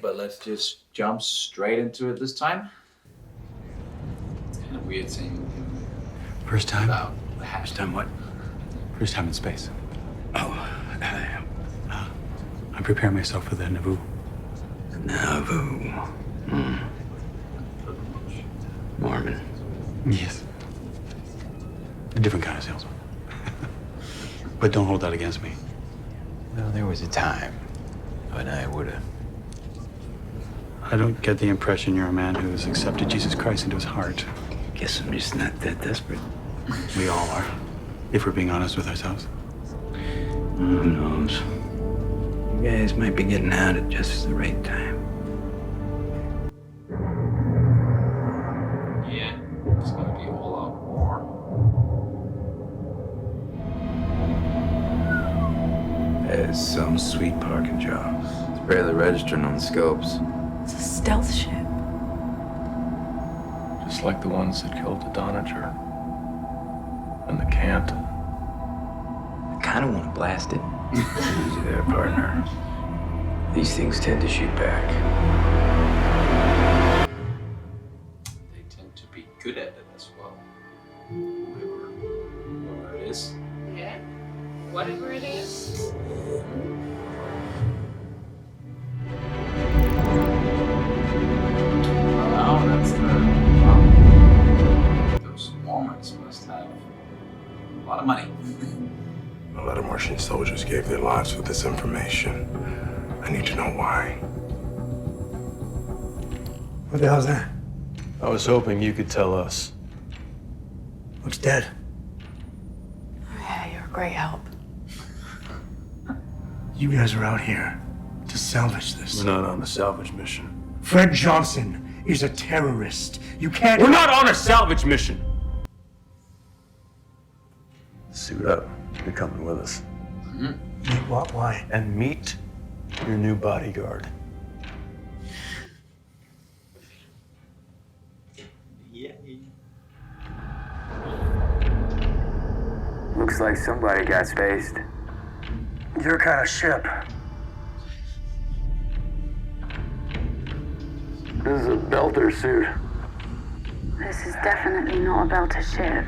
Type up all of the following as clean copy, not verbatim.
But let's just jump straight into it this time. It's kind of weird saying First time? about the hash. First time what? First time in space. Oh, I'm preparing myself for the Naboo. Naboo. Mormon. Yes. A different kind of salesman. But don't hold that against me. Well, there was a time when I would have. I don't get the impression you're a man who's accepted Jesus Christ into his heart. Guess I'm just not that desperate. We all are, if we're being honest with ourselves. Who knows? You guys might be getting out at just the right time. Yeah, it's gonna be all out war. There's some sweet parking job. It's barely registering on the scopes. It's a stealth ship. Just like the ones that killed the Donager. And the Cant. I kind of want to blast it. Easy there, partner. These things tend to shoot back. They tend to be good at it as well. Whoever it is. Yeah. Whatever it is. Oh, that's the. Those Mormons must have a lot of money. A lot of Martian soldiers gave their lives for this information. I need to know why. What the hell's that? I was hoping you could tell us. Looks dead. Oh, yeah, you're a great help. You guys are out here to salvage this. We're not on a salvage mission. Fred Johnson is a terrorist. You can't. We're not on a salvage mission! Suit up. You're coming with us. Wait, what? Why? And meet your new bodyguard. Looks like somebody got spaced. Your kind of ship. This is a Belter suit. This is definitely not a Belter ship.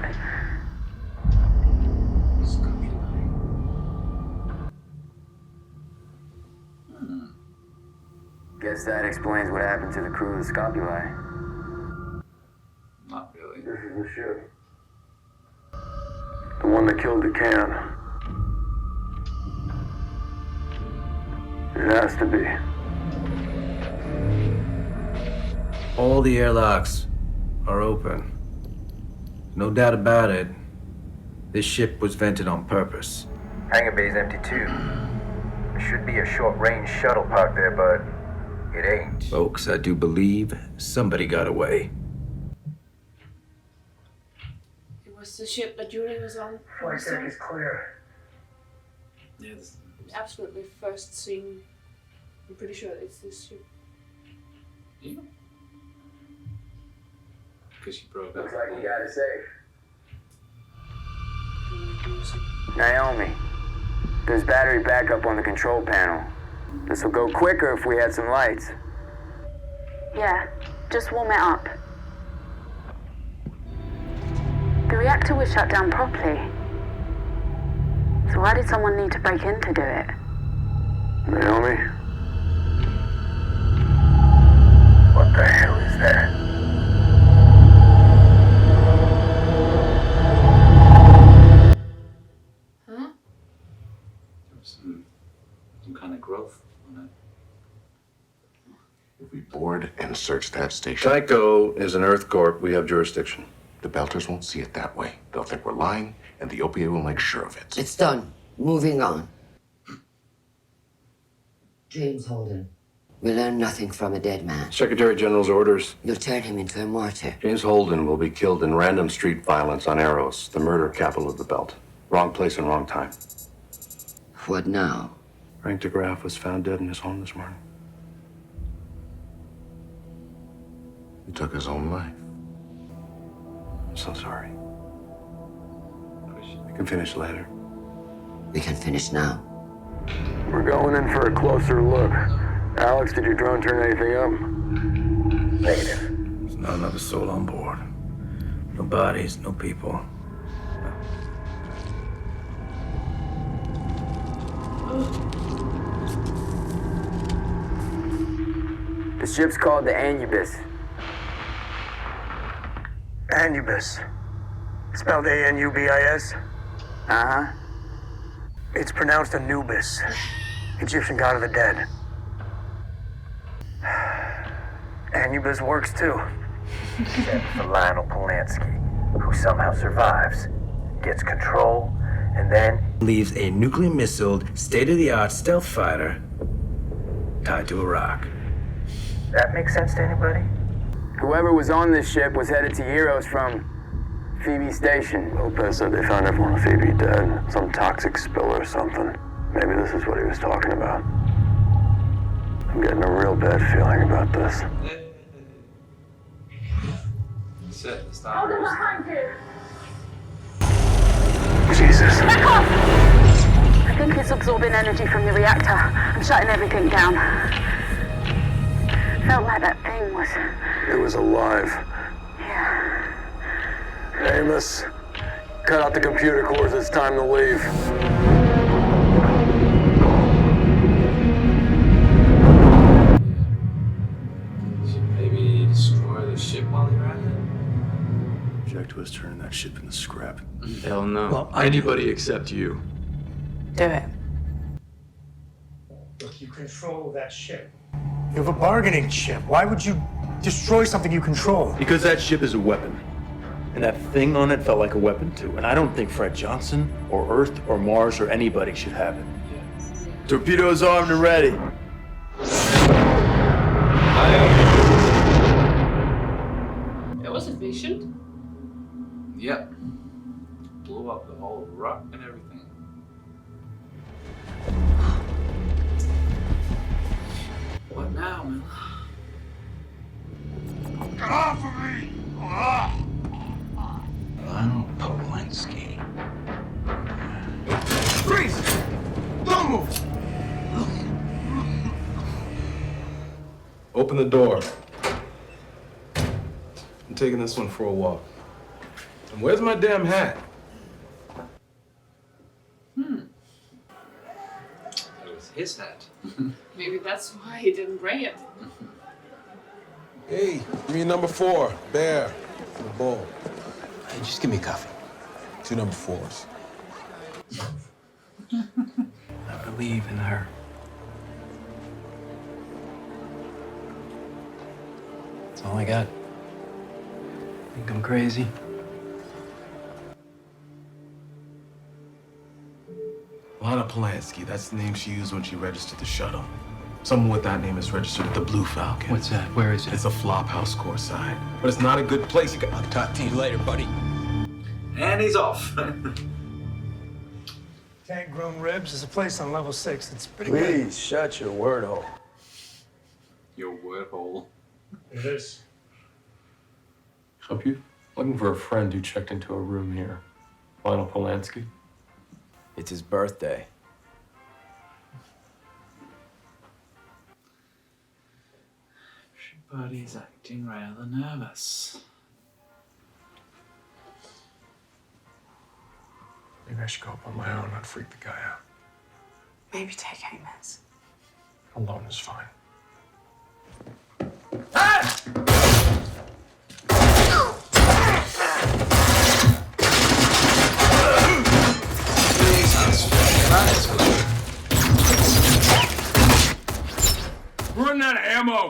Guess that explains what happened to the crew of the Scopuli. Not really. This is the ship. The one that killed the can. It has to be. All the airlocks are open. No doubt about it. This ship was vented on purpose. Hangar bay's empty too. There should be a short-range shuttle parked there, but it ain't. Folks, I do believe somebody got away. It was the ship that Yuri was on. Flight deck is clear. Yes. Absolutely first scene. I'm pretty sure it's this ship. Yeah. Because you broke up. Looks like you got it safe. Naomi, there's battery backup on the control panel. This will go quicker if we had some lights. Yeah, just warm it up. The reactor was shut down properly. So why did someone need to break in to do it? Naomi? What the hell is that? Huh? Some kind of growth on it. If we board and search that station, Tycho is an Earth Corp. We have jurisdiction. the Belters won't see it that way. They'll think we're lying, and the OPA will make sure of it. It's done. Moving on. James Holden. We learn nothing from a dead man. Secretary General's orders. You'll turn him into a martyr. James Holden will be killed in random street violence on Eros, the murder capital of the Belt. Wrong place and wrong time. What now? Frank DeGraff was found dead in his home this morning. He took his own life. I'm so sorry. We can finish later. We can finish now. We're going in for a closer look Alex, did your drone turn anything up? Negative. There's not another soul on board. No bodies, no people. The ship's called the Anubis. Anubis. Spelled Anubis. Uh-huh. It's pronounced Anubis, Egyptian god of the dead. Anubis works too. Except for Lionel Polanski, who somehow survives, gets control, and then Leaves a nuclear missile, state-of-the-art stealth fighter tied to a rock. that makes sense to anybody? Whoever was on this ship was headed to Eros from Phoebe Station. Lopez said they found everyone on Phoebe dead. Some toxic spill or something. Maybe this is what he was talking about. I'm getting a real bad feeling about this. Set the stoppers. Jesus. Back off! I think it's absorbing energy from the reactor. I'm shutting everything down. Felt like that thing was... It was alive. Yeah. Amos, cut out the computer cores. It's time to leave. Should maybe destroy the ship while you're at it? Object was turning that ship into scrap. Hell no. Well, Anybody except you. Do it. Look, you control that ship. You have a bargaining chip. Why would you destroy something you control? Because that ship is a weapon. And that thing on it felt like a weapon too. And I don't think Fred Johnson or Earth or Mars or anybody should have it. Torpedoes armed and ready. It was efficient. Yep. Blew up the whole rock and everything. What now, man? Get off of me! Lionel Polanski. Freeze! Don't move! Open the door. I'm taking this one for a walk. And where's my damn hat? It was his hat. Maybe that's why he didn't bring it. Hey, give me number 4, Bear, and a bowl. Hey, just give me a coffee. 2 number 4s. I believe in her. That's all I got. Think I'm crazy? Lana Polanski, that's the name she used when she registered the shuttle. Someone with that name is registered at the Blue Falcon. What's that? Where is it? It's a flop house core side. But it's not a good place. I'll talk to you later, buddy. And he's off. Tank Grown Ribs is a place on level 6. It's pretty good. Please shut your word hole. Your word hole. It is. Help you? Looking for a friend who checked into a room here. Lionel Polanski. It's his birthday. Everybody's acting rather nervous. Maybe I should go up on my own, not freak the guy out. Maybe take Amos. Alone is fine. We're running out of ammo!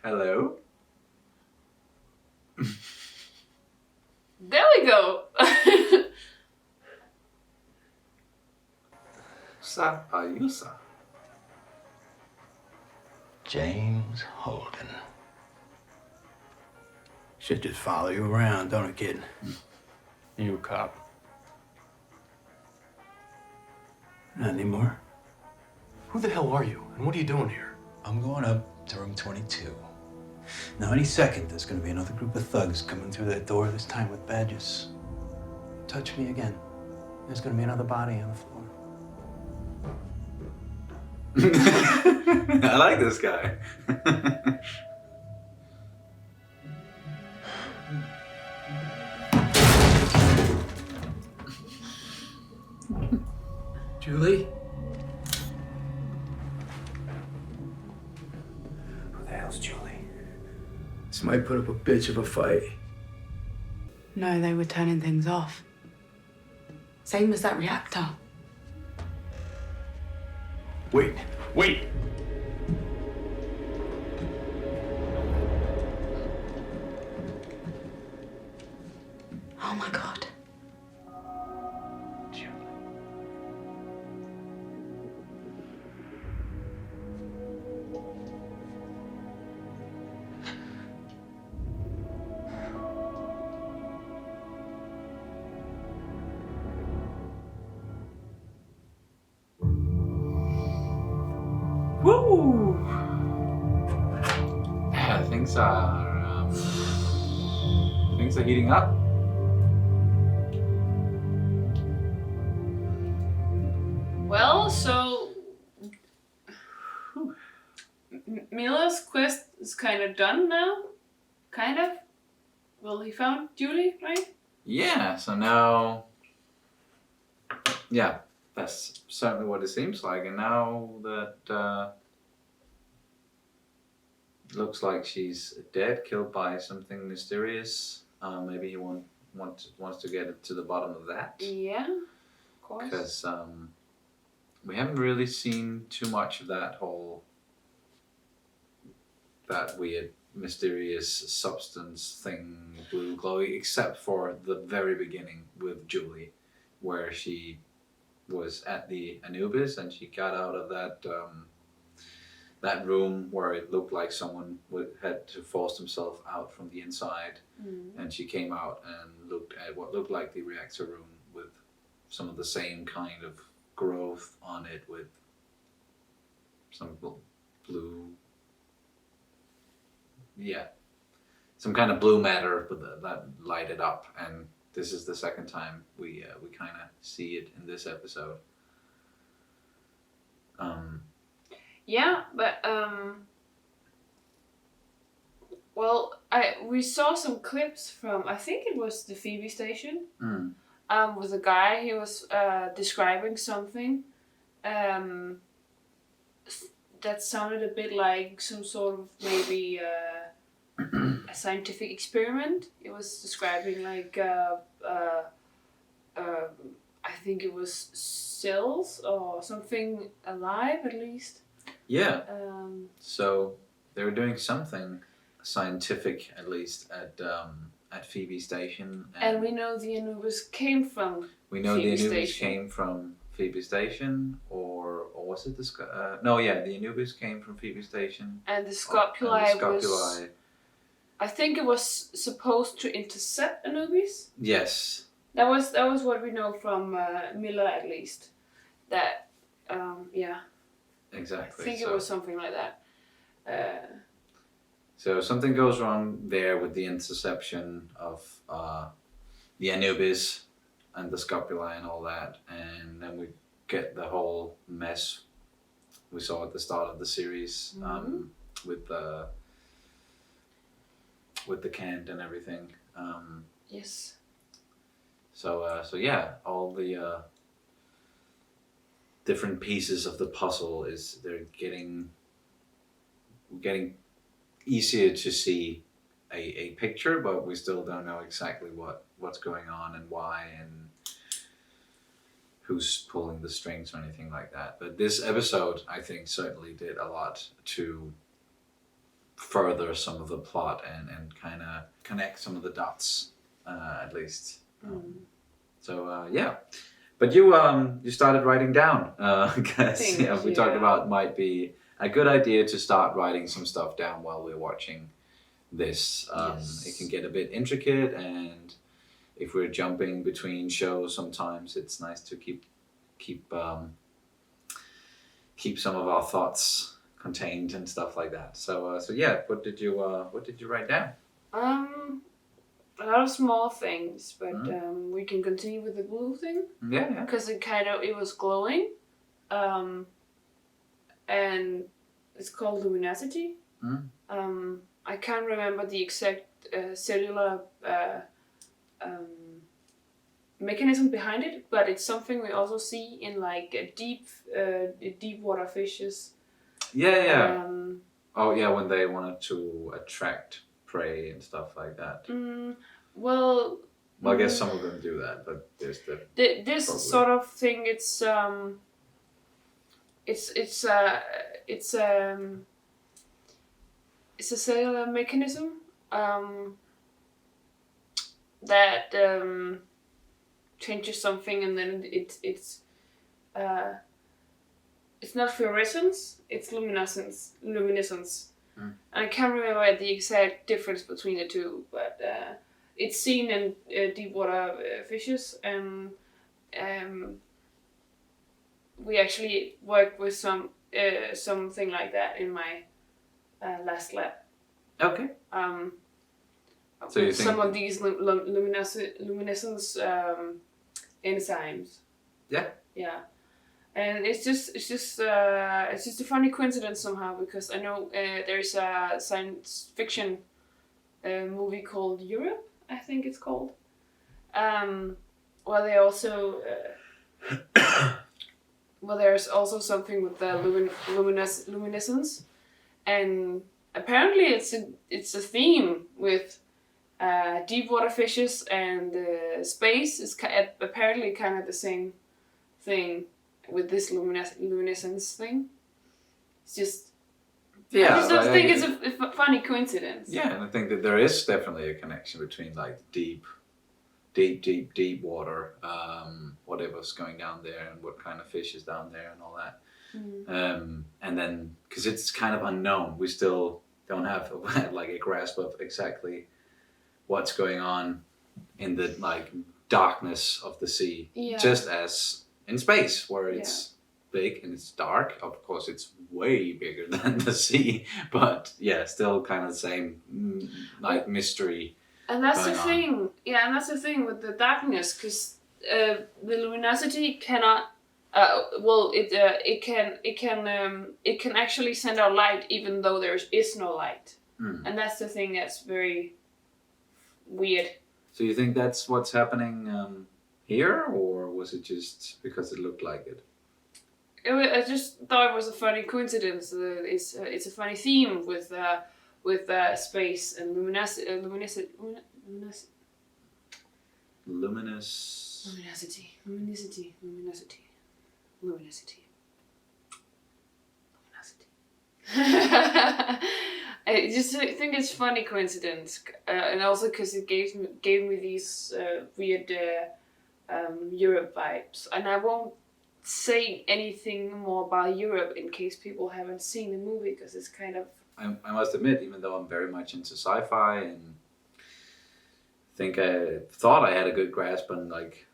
Hello? There we go. Sa Ayusa. James Holden. Should just follow you around, don't it, kid? You a cop? Not anymore. Who the hell are you? And what are you doing here? I'm going up to room 22. Now, any second, there's gonna be another group of thugs coming through that door, this time with badges. Touch me again. There's gonna be another body on the floor. I like this guy. Julie? Who the hell's Julie? This might put up a bitch of a fight. No, they were turning things off. Same as that reactor. Wait. Oh my God. Woo! Yeah, things are heating up. Well, so Mila's quest is kind of done now. Kind of. Well, he found Julie, right? Yeah, so now, yeah, that's certainly what it seems like. And now that looks like she's dead, killed by something mysterious. Maybe he wants to get to the bottom of that. Yeah, of course. Because we haven't really seen too much of that weird mysterious substance thing, blue glowy, except for the very beginning with Julie, where she was at the Anubis and she got out of that room where it looked like someone had to force himself out from the inside, and she came out and looked at what looked like the reactor room with some of the same kind of growth on it, with some blue, some kind of blue matter that lighted up. And this is the second time we kind of see it in this episode. Yeah, but well, we saw some clips from, I think it was the Phoebe station. With a guy. He was describing something that sounded a bit like some sort of maybe a scientific experiment. It was describing like I think it was cells or something alive at least. Yeah. So they were doing something scientific at least at Phoebe Station. And we know the Anubis came from the Anubis Station. came from Phoebe Station, or was it the no? Yeah, the Anubis came from Phoebe Station. And the Scopuli was. I think it was supposed to intercept Anubis. Yes. That was what we know from Miller at least. That yeah. Exactly. I think it was something like that. So something goes wrong there with the interception of the Anubis and the Scopuli and all that, and then we get the whole mess we saw at the start of the series with the Kent and everything. Yes. So yeah, all the different pieces of the puzzle they're getting easier to see a picture, but we still don't know exactly what's going on and why and who's pulling the strings or anything like that. But this episode, I think, certainly did a lot to further some of the plot and kind of connect some of the dots, at least. So yeah. But you started writing down, because we talked about might be a good idea to start writing some stuff down while we're watching this. Yes. It can get a bit intricate, and if we're jumping between shows, sometimes it's nice to keep some of our thoughts contained and stuff like that. So yeah, what did you write down? A lot of small things, but we can continue with the blue thing. Yeah. Because it was glowing, and it's called luminosity. I can't remember the exact cellular mechanism behind it, but it's something we also see in like deep water fishes. Yeah. When they wanted to attract prey and stuff like that. Well, I guess some of them do that, but there's this probably. sort of thing. It's a cellular mechanism that changes something, and then it's not fluorescence, it's luminescence. And I can't remember the exact difference between the two, but it's seen in deep water fishes, and we actually worked with something like that in my last lab. Okay. So you think some of these luminescence enzymes. Yeah. Yeah. And it's just a funny coincidence somehow, because I know there's a science fiction movie called Europe, I think it's called, where they also there's also something with the luminescence, and apparently it's a theme with deep water fishes and space is apparently kind of the same thing with this luminescence thing. It's just I just think it's a funny coincidence. Yeah, and I think that there is definitely a connection between like deep water, whatever's going down there, and what kind of fish is down there, and all that. And then because it's kind of unknown, we still don't have like a grasp of exactly what's going on in the like darkness of the sea, just as in space where it's big and it's dark. Of course, it's way bigger than the sea, but yeah, still kind of the same like mystery. And that's the thing. Yeah, and that's the thing with the darkness, because the luminosity cannot. It can actually send out light even though there is no light, and that's the thing that's very weird. So you think that's what's happening here, or was it just because it looked like it? I just thought it was a funny coincidence. It's a funny theme with space and luminosity. I just think it's funny coincidence, and also because it gave me these weird Europe vibes, and I won't say anything more about Europe in case people haven't seen the movie, because it's kind of. I must admit, even though I'm very much into sci-fi and I thought I had a good grasp on like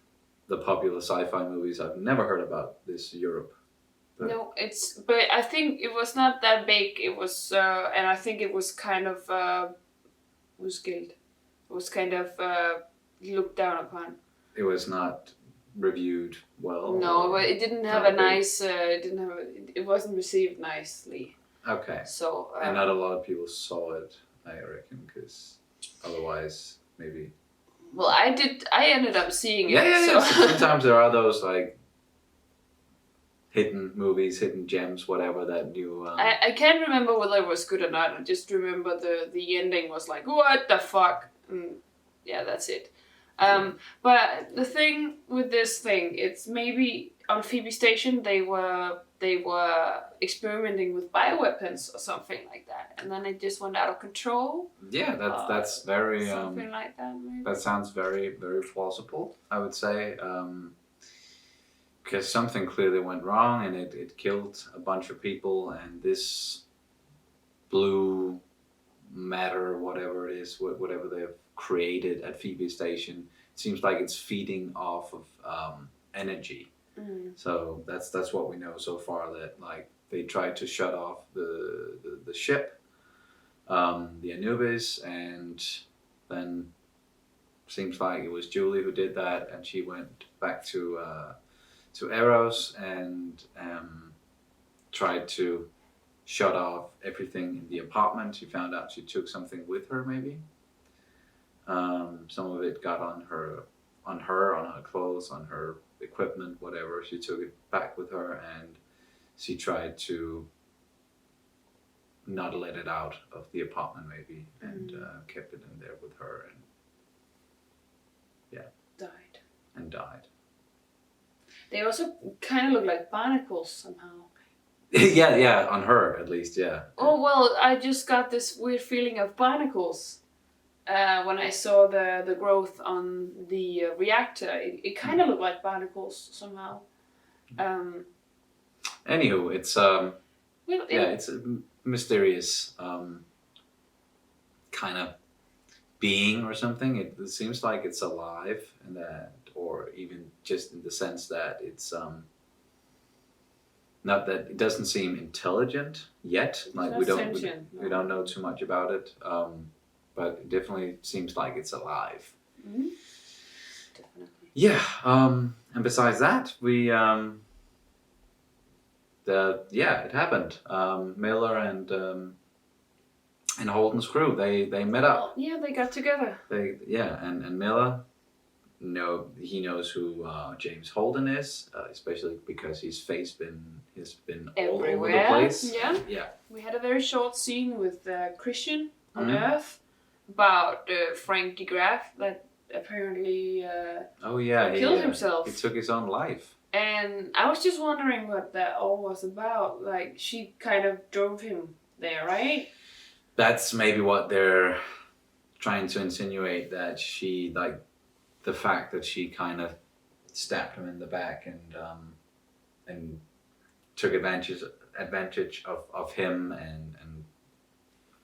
the popular sci-fi movies, I've never heard about this Europe. No, but I think it was not that big. It was, and I think it was kind of It was kind of looked down upon. It was not reviewed well. No, but it didn't have a nice. It wasn't received nicely. Okay. So. And not a lot of people saw it, I reckon, because otherwise maybe. Well, I did. I ended up seeing it. Yeah. So. Sometimes there are those like. Hidden movies, hidden gems, whatever that you. I can't remember whether it was good or not. I just remember the ending was like, what the fuck? And yeah, that's it. But the thing with this thing, it's maybe on Phoebe Station they were experimenting with bioweapons or something like that, and then it just went out of control. Yeah, that's very something like that. Maybe. That sounds very very plausible, I would say. Because something clearly went wrong, and it killed a bunch of people, and this blue matter, whatever it is, whatever they've created at Phoebe Station, it seems like it's feeding off of energy. So that's what we know so far, that like they tried to shut off the ship, the Anubis, and then seems like it was Julie who did that, and she went back to Eros and tried to shut off everything in the apartment. She found out she took something with her, maybe. Some of it got on her clothes, on her equipment, whatever. She took it back with her, and she tried to not let it out of the apartment, maybe, and kept it in there with her, and died. They also kind of look like barnacles somehow. yeah, on her at least, yeah. Oh well, I just got this weird feeling of barnacles when I saw the growth on the reactor. It kind of looked like barnacles somehow. Anywho, it's it's a mysterious kind of being or something. It seems like it's alive, and that, or even just in the sense that it's not that it doesn't seem intelligent yet. Like we don't know too much about it, but it definitely seems like it's alive. Mm-hmm. Definitely. Yeah, and besides that, we it happened. Miller and Holden's crew, they met up. Yeah, they got together. And Miller, he knows who James Holden is, especially because his face has been all over the place. Yeah. We had a very short scene with Christian on Earth about Frank DeGraff that apparently killed himself. He took his own life. And I was just wondering what that all was about. Like, she kind of drove him there, right? That's maybe what they're trying to insinuate, that she, like, the fact that she kind of stabbed him in the back and took advantage of him, and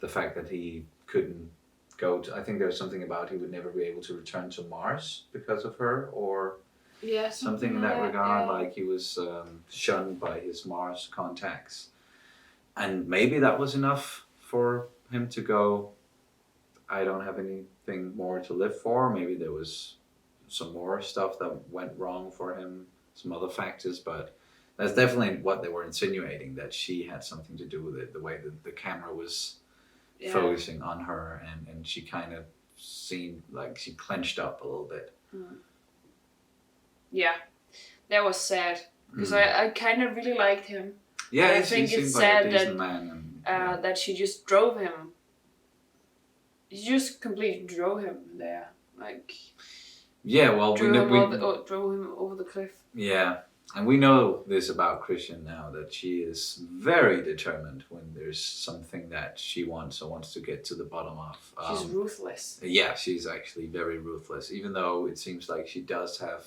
the fact that he couldn't go to, I think there's something about he would never be able to return to Mars because of her, or something in that regard. Like he was shunned by his Mars contacts, and maybe that was enough for him to go, I don't have anything more to live for. Maybe there was some more stuff that went wrong for him, some other factors, but that's definitely what they were insinuating, that she had something to do with it, the way that the camera was focusing on her, and she kind of seemed like she clenched up a little bit. Yeah, that was sad, because I kind of really liked him. Yeah, I think it's sad that she just drove him. She just completely drove him there, like. Yeah, well, drove him over the cliff. Yeah, and we know this about Christian now, that she is very determined when there's something that she wants or wants to get to the bottom of. She's ruthless. Yeah, she's actually very ruthless, even though it seems like she does have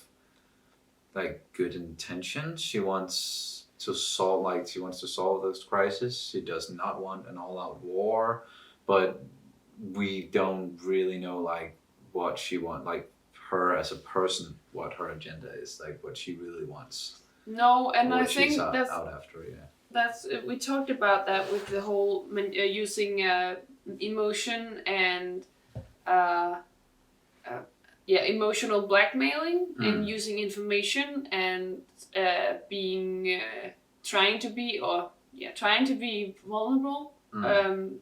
like good intentions. She wants to solve this crisis. She does not want an all-out war, but we don't really know like what she wants, like her as a person, what her agenda is, like what she really wants. No, and I think that's out after. That's we talked about that with the whole using emotion and emotional blackmailing and using information and being trying to be vulnerable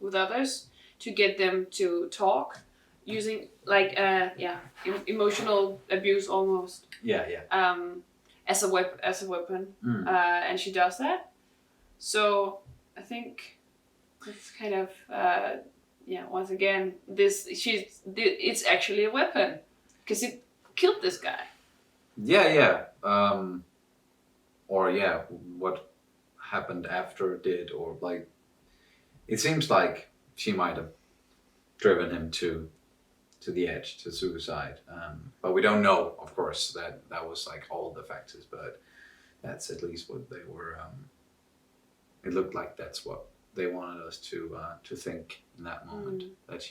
with others to get them to talk, using like emotional abuse almost. As a weapon. And she does that. So I think it's kind of once again it's actually a weapon, because it killed this guy. What happened after it did, or like it seems like she might have driven him to the edge, to suicide, but we don't know, of course, that was like all the factors, but that's at least what they were it looked like that's what they wanted us to think in that moment, that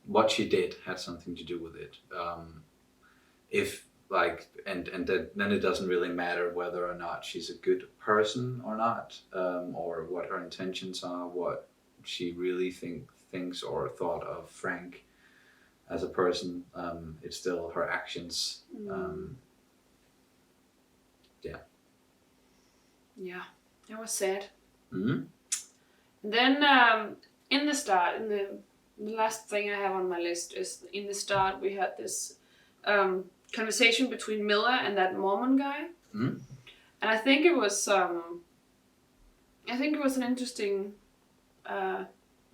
what she did had something to do with it. If like, and then it doesn't really matter whether or not she's a good person or not, or what her intentions are, what she really thinks or thought of Frank as a person. It's still her actions. Yeah, it was sad. Mm-hmm. Then in the start, in the last thing I have on my list is in the start we had this conversation between Miller and that Mormon guy, and I think it was an interesting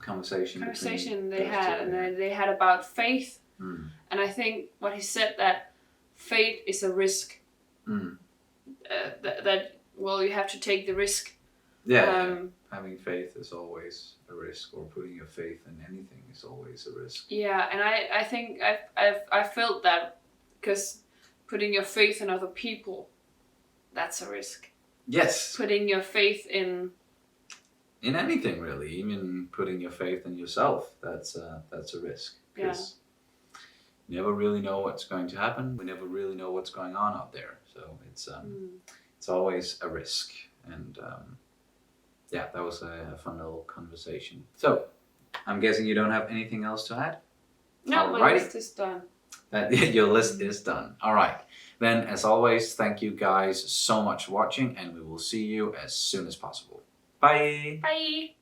conversation they had, and they had about faith, and I think what he said, that faith is a risk, that well, you have to take the risk. Having faith is always a risk, or putting your faith in anything is always a risk. Yeah, and I think I felt that, because putting your faith in other people, that's a risk. Yes. Putting your faith in anything really, even putting your faith in yourself, that's a risk. Because you never really know what's going to happen. We never really know what's going on out there. So it's always a risk. And yeah, that was a fun little conversation. So I'm guessing you don't have anything else to add? No, my list is done. Your list is done. All right. Then, as always, thank you guys so much for watching, and we will see you as soon as possible. Bye. Bye.